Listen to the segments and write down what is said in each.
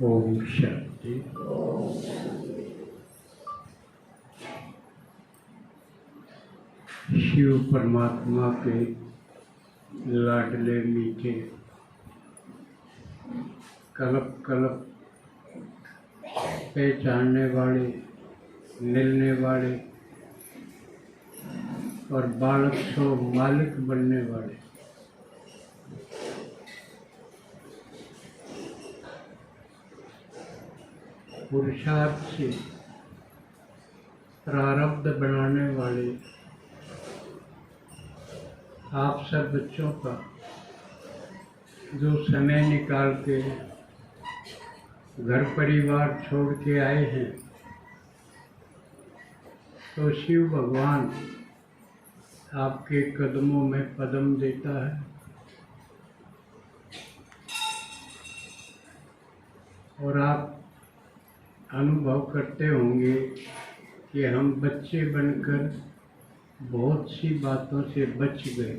ओम शांति। शिव परमात्मा के लाडले मीठे कल्प कल्प पहचानने वाले, मिलने वाले और बालक सो मालिक बनने वाले पुरुषार्थ से प्रारब्ध बनाने वाले आप सब बच्चों का जो समय निकाल के घर परिवार छोड़ के आए हैं, तो शिव भगवान आपके कदमों में पदम देता है और आप अनुभव करते होंगे कि हम बच्चे बनकर बहुत सी बातों से बच गए।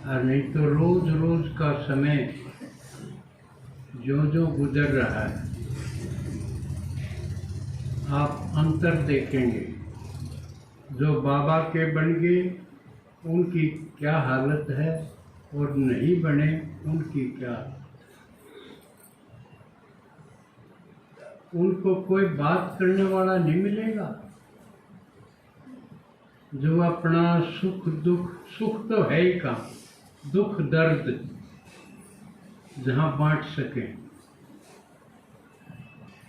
और नहीं तो रोज रोज का समय जो जो गुजर रहा है, आप अंतर देखेंगे। जो बाबा के बन गए उनकी क्या हालत है और नहीं बने उनकी क्या। उनको कोई बात करने वाला नहीं मिलेगा जो अपना सुख दुख, सुख तो है ही का, दुख दर्द जहाँ बांट सके,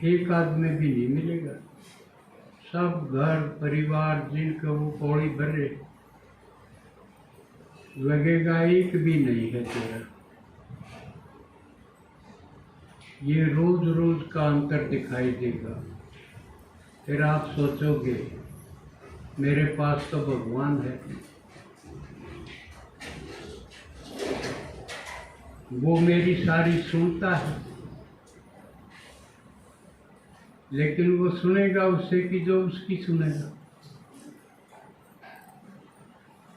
एक आदमी भी नहीं मिलेगा। सब घर परिवार जिनका वो पौड़ी भरे, लगेगा एक भी नहीं है तेरा। ये रोज रोज का अंतर दिखाई देगा। फिर आप सोचोगे मेरे पास तो भगवान है, वो मेरी सारी सुनता है, लेकिन वो सुनेगा उससे कि जो उसकी सुनेगा।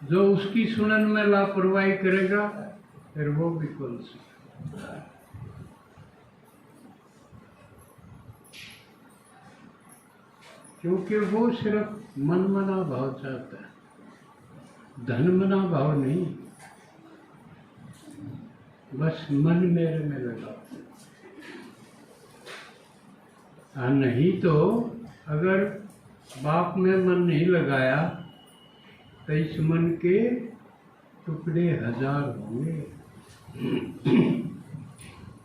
जो उसकी सुनन में लापरवाही करेगा फिर वो भी कौन सा। क्योंकि वो सिर्फ मन मना भाव चाहता है, धन मना भाव नहीं। बस मन मेरे में लगा। नहीं तो अगर बाप में मन नहीं लगाया तो इस मन के टुकड़े हजार होंगे।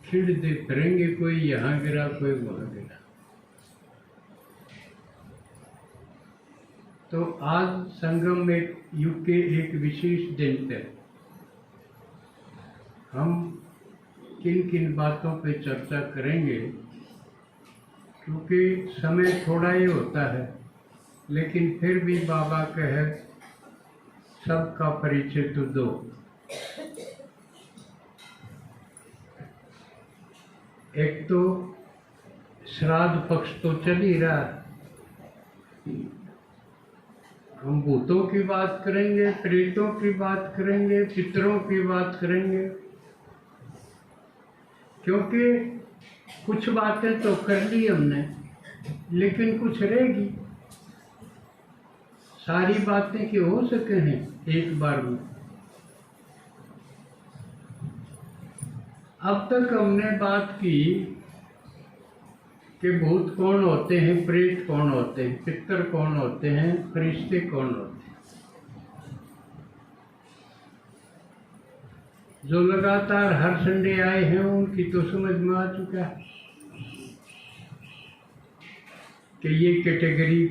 खिड़ते फिरेंगे, कोई यहाँ गिरा कोई वहाँ गिरा। तो आज संगम में युग के एक विशेष दिन पे हम किन किन बातों पे चर्चा करेंगे, क्योंकि समय थोड़ा ही होता है, लेकिन फिर भी बाबा कहे सबका परिचय तो दो। एक तो श्राद्ध पक्ष तो चल ही रहा है। हम भूतों की बात करेंगे, प्रेतों की बात करेंगे, पितरों की बात करेंगे, क्योंकि कुछ बातें तो कर ली हमने, लेकिन कुछ रहेगी। सारी बातें की हो सके हैं एक बार में। अब तक हमने बात की कि भूत कौन होते हैं, प्रेत कौन होते हैं, पितर कौन होते हैं, फरिश्ते कौन होते हैं। जो लगातार हर संडे आए हैं उनकी तो समझ में आ चुका है कि ये कैटेगरी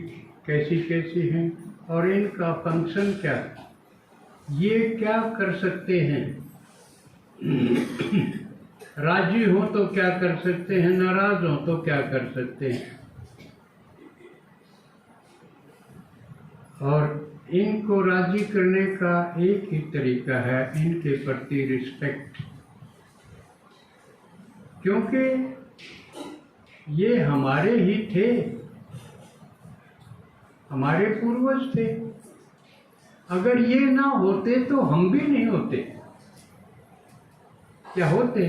कैसी कैसी हैं और इनका फंक्शन क्या है, ये क्या कर सकते हैं। राजी हो तो क्या कर सकते हैं, नाराज हो तो क्या कर सकते हैं। और इनको राजी करने का एक ही तरीका है, इनके प्रति रिस्पेक्ट। क्योंकि ये हमारे ही थे, हमारे पूर्वज थे। अगर ये ना होते तो हम भी नहीं होते। क्या होते?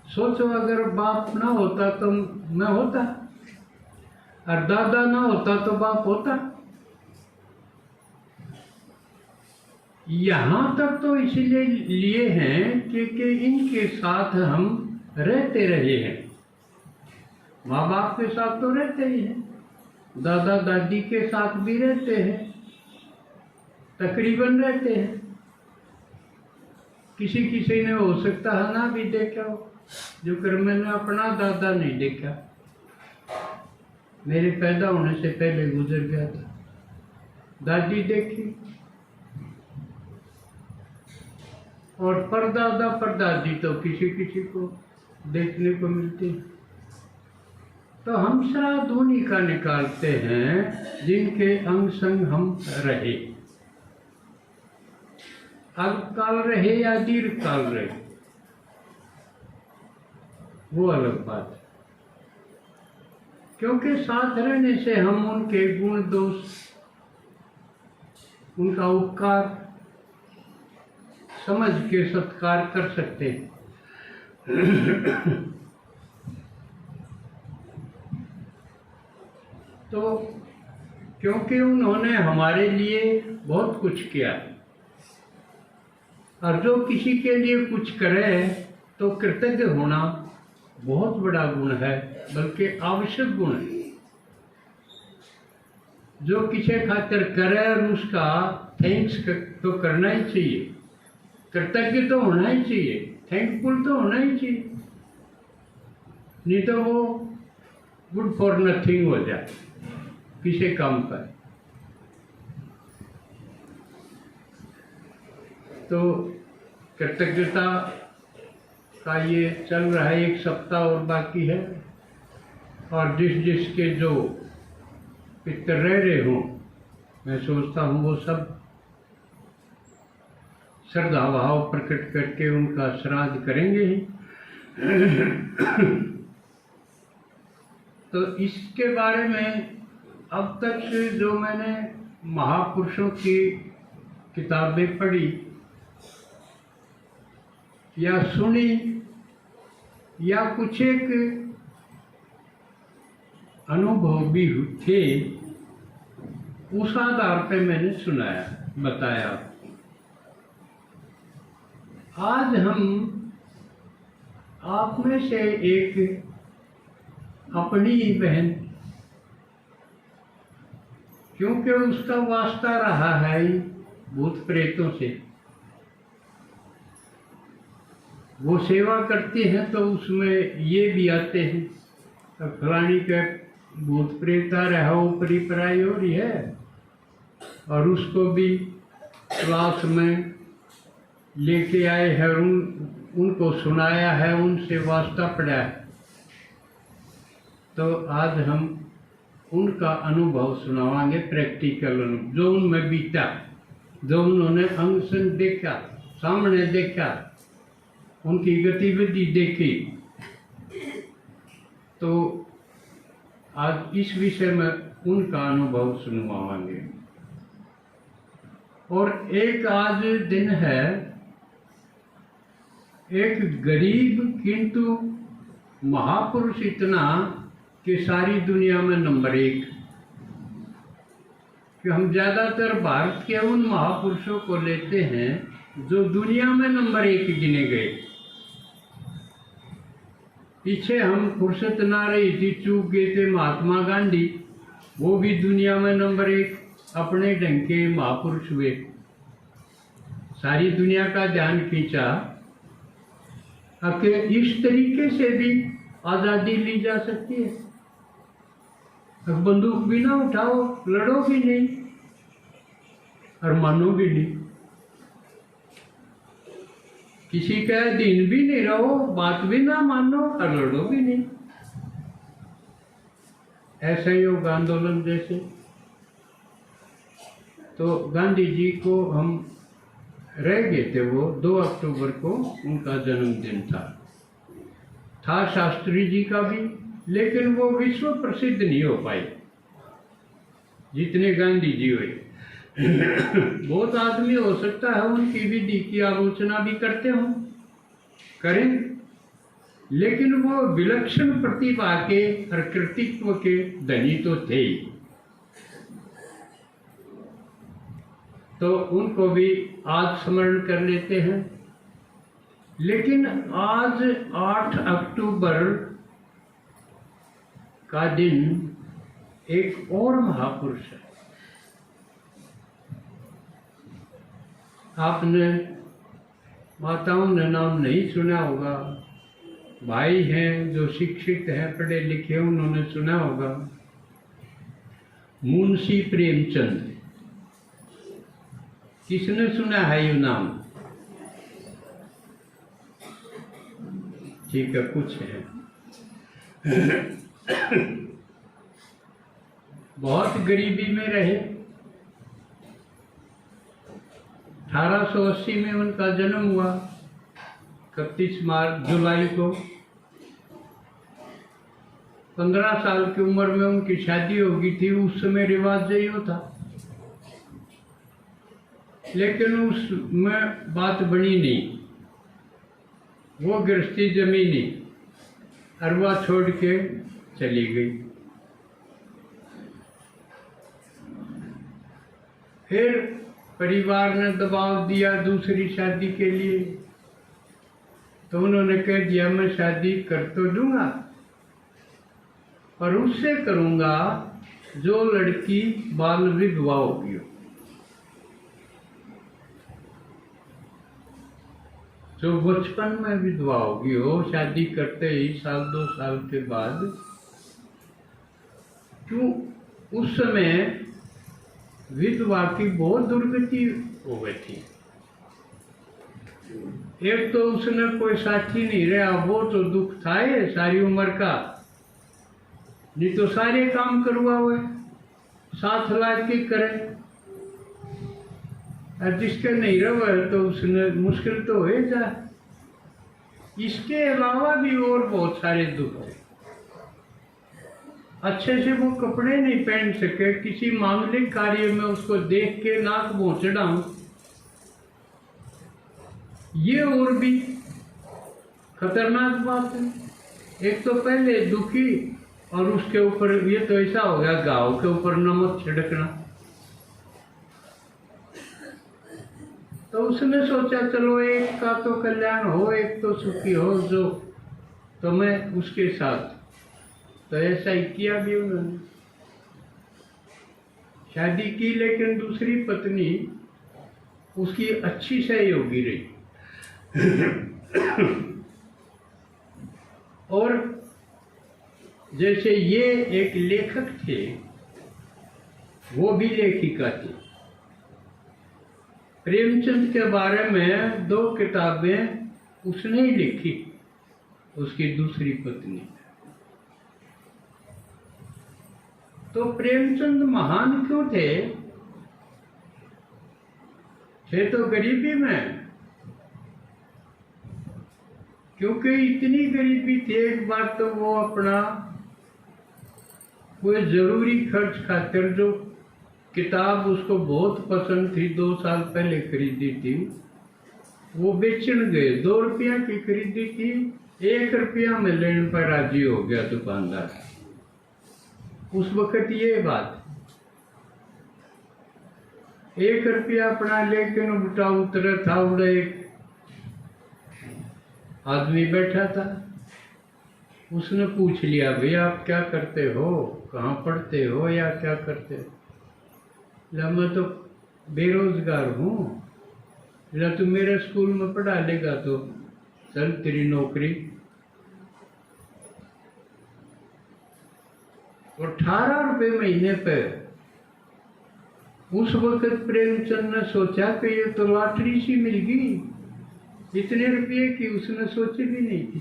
सोचो, अगर बाप ना होता तो मैं होता, और दादा ना होता तो बाप होता। यहाँ तक तो इसीलिए लिए हैं कि इनके साथ हम रहते रहे हैं। माँ बाप के साथ तो रहते ही हैं, दादा दादी के साथ भी रहते हैं, तकरीबन रहते हैं। किसी किसी ने हो सकता है ना भी देखा हो, जो कर मैंने अपना दादा नहीं देखा, मेरे पैदा होने से पहले गुजर गया था। दादी देखी, और परदादा परदादी तो किसी किसी को देखने को मिलती। तो हम श्राद्ध उन्हीं का निकालते हैं जिनके अंग संग हम रहे, अल्पकाल रहे या दीर्घ काल रहे, वो अलग बात है। क्योंकि साथ रहने से हम उनके गुण दोष, उनका उपकार समझ के सत्कार कर सकते हैं। तो क्योंकि उन्होंने हमारे लिए बहुत कुछ किया, और जो किसी के लिए कुछ करे तो कृतज्ञ होना बहुत बड़ा गुण है, बल्कि आवश्यक गुण है। जो किसी खातिर करे और उसका थैंक्स तो करना ही चाहिए, कृतज्ञ तो होना ही चाहिए, थैंकफुल तो होना ही चाहिए, नहीं तो वो गुड फॉर नथिंग हो जाए किसी काम पर। तो कृतज्ञता का ये चल रहा है, 1 सप्ताह और बाकी है, और जिसके जो पितर रह रहे हों, मैं सोचता हूँ वो सब श्रद्धा भाव प्रकट करके उनका श्राद्ध करेंगे ही। तो इसके बारे में अब तक जो मैंने महापुरुषों की किताबें पढ़ी या सुनी, या कुछ एक अनुभव भी थे, उस आधार पे मैंने सुनाया, बताया। आज हम आप में से एक अपनी बहन, क्योंकि उसका वास्ता रहा है भूत प्रेतों से, वो सेवा करती हैं, तो उसमें ये भी आते हैं, तो फलानी के भूत प्रेत आ रहा है, ऊपरी पराई हो रही है, और उसको भी क्लास में लेके आए हैं, उनको सुनाया है, उनसे वास्ता पड़ा है। तो आज हम उनका अनुभव सुनावांगे, प्रैक्टिकल अनुभव जो उनमें बीता, जो उन्होंने अंग संग देखा, सामने देखा, उनकी गतिविधि देखी। तो आज इस विषय में उनका अनुभव सुनवाएंगे। और एक आज दिन है, एक गरीब किंतु महापुरुष इतना कि सारी दुनिया में नंबर 1, कि हम ज़्यादातर भारत के उन महापुरुषों को लेते हैं जो दुनिया में नंबर 1 गिने गए। पीछे हम फुर्सत ना रही थी, चूक गए थे महात्मा गांधी, वो भी दुनिया में नंबर 1 अपने ढंग के महापुरुष हुए, सारी दुनिया का ध्यान खींचा। अब इस तरीके से भी आज़ादी ली जा सकती है, अब बंदूक भी ना उठाओ, लड़ो भी नहीं और मानो भी नहीं, किसी का अधीन भी नहीं रहो, बात भी ना मानो और लड़ो भी नहीं। ऐसा योग आंदोलन जैसे। तो गांधी जी को हम रह गए थे, वो 2 अक्टूबर को उनका जन्मदिन था शास्त्री जी का भी, लेकिन वो विश्व प्रसिद्ध नहीं हो पाई जितने गांधी जी हुए। बहुत आदमी हो सकता है उनकी विधि की आलोचना भी करते हों, करें, लेकिन वो विलक्षण प्रतिभा के और कृतित्व के धनी तो थे ही। तो उनको भी आज स्मरण कर लेते हैं। लेकिन आज 8 अक्टूबर का दिन एक और महापुरुष है। आपने माताओं ने नाम नहीं सुना होगा, भाई हैं जो शिक्षित हैं, पढ़े लिखे, उन्होंने सुना होगा। मुंशी प्रेमचंद, किसने सुना है ये नाम? ठीक है, कुछ है। बहुत गरीबी में रहे। 1880 में उनका जन्म हुआ, 31 जुलाई को। 15 साल की उम्र में उनकी शादी हो गई थी। उस समय रिवाज यही था, लेकिन उसमें बात बनी नहीं। वो गृहस्थी जमीनी अरवा छोड़ के चली गई। फिर परिवार ने दबाव दिया दूसरी शादी के लिए, तो उन्होंने कह दिया मैं शादी कर तो दूंगा, पर उससे करूंगा जो लड़की बाल विधवा होगी। जो बचपन में विधवा होगी हो, शादी करते ही 1-2 साल के बाद। क्यों? उस समय विधवा की बहुत दुर्गति हो गई थी। एक तो उसने कोई साथी नहीं रहा, वो तो दुख था ये सारी उम्र का। नहीं तो सारे काम करवा हुए, साथ ला के करे। और जिसके नहीं रहे तो उसने मुश्किल तो हो जा। इसके अलावा भी और बहुत सारे दुख थे। अच्छे से वो कपड़े नहीं पहन सके, किसी मांगलिक कार्य में उसको देख के नाक मुंह चढ़ाऊं, ये और भी खतरनाक बात है। एक तो पहले दुखी, और उसके ऊपर ये तो ऐसा हो गया घाव के ऊपर नमक छिड़कना। तो उसने सोचा चलो एक का तो कल्याण हो, एक तो सुखी हो जो, तो मैं उसके साथ। तो ऐसा ही किया भी उन्होंने, शादी की। लेकिन दूसरी पत्नी उसकी अच्छी सहयोगी रही। और जैसे ये एक लेखक थे, वो भी लेखिका थी। प्रेमचंद के बारे में 2 किताबें उसने ही लिखी, उसकी दूसरी पत्नी। तो प्रेमचंद महान क्यों थे? थे तो गरीबी में, क्योंकि इतनी गरीबी थी। एक बार तो वो अपना कोई जरूरी खर्च खातिर जो किताब उसको बहुत पसंद थी, 2 साल पहले खरीदी थी, वो बेचन गए। 2 रुपया की खरीदी थी, 1 रुपया में लेने पर राजी हो गया दुकानदार। उस वक्त ये बात, 1 रुपया अपना लेकिन उठा उतरा था। उड़े एक आदमी बैठा था, उसने पूछ लिया भाई आप क्या करते हो, कहाँ पढ़ते हो या क्या करते हो? मैं तो बेरोजगार हूँ। तू मेरे स्कूल में पढ़ा लेगा तो चल तेरी नौकरी। और 18 रुपये महीने पे। उस वक्त प्रेमचंद ने सोचा कि ये तो लॉटरी सी मिल गई। इतने रुपये की उसने सोची भी नहीं थी।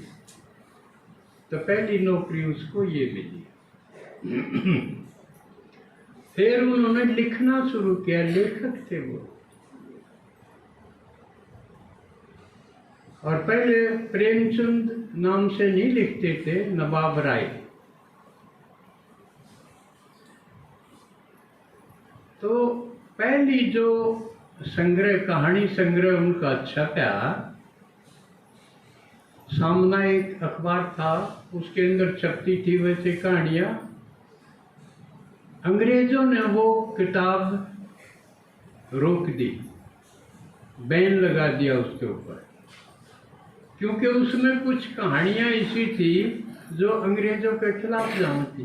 तो पहली नौकरी उसको ये मिली। फिर उन्होंने लिखना शुरू किया, लेखक थे वो। और पहले प्रेमचंद नाम से नहीं लिखते थे, नवाब राय। तो पहली जो संग्रह, कहानी संग्रह उनका छपा, सामुदायिक अखबार था, उसके अंदर छपती थी वैसे कहानियाँ। अंग्रेजों ने वो किताब रोक दी, बैन लगा दिया उसके ऊपर, क्योंकि उसमें कुछ कहानियाँ ऐसी थी जो अंग्रेजों के खिलाफ जाती।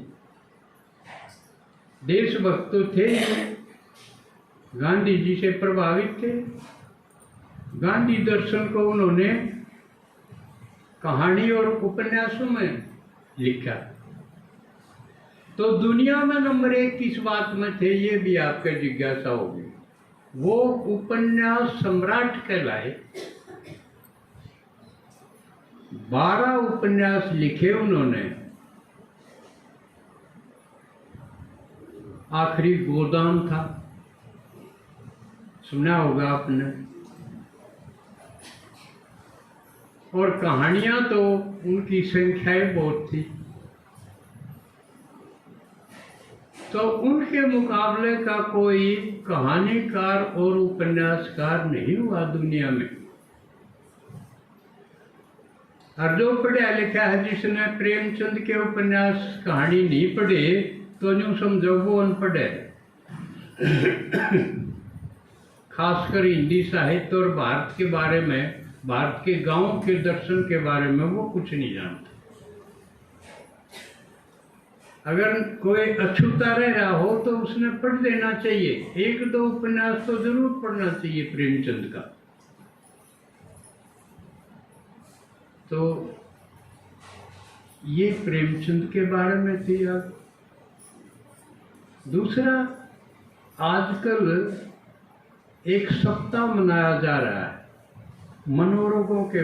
देशभक्त तो थे, गांधी जी से प्रभावित थे। गांधी दर्शन को उन्होंने कहानी और उपन्यासों में लिखा। तो दुनिया में नंबर 1 किस बात में थे, ये भी आपका जिज्ञासा होगी। वो उपन्यास सम्राट कहलाए। 12 उपन्यास लिखे उन्होंने। आखिरी गोदान था, सुना होगा आपने। और कहानियां तो उनकी संख्याएं बहुत थी। तो उनके मुकाबले का कोई कहानीकार और उपन्यासकार नहीं हुआ दुनिया में। और जो पढ़ा लिखा है, जिसने प्रेमचंद के उपन्यास कहानी नहीं पढ़े, तो यूं समझो वो अनपढ़ है। खासकर हिंदी साहित्य और भारत के बारे में, भारत के गांव के दर्शन के बारे में वो कुछ नहीं जानता। अगर कोई अछूता रह रहा हो तो उसने पढ़ लेना चाहिए, 1-2 उपन्यास तो जरूर पढ़ना चाहिए प्रेमचंद का। तो ये प्रेमचंद के बारे में थी। अब दूसरा, आजकल एक सप्ताह मनाया जा रहा है मनोरोगों के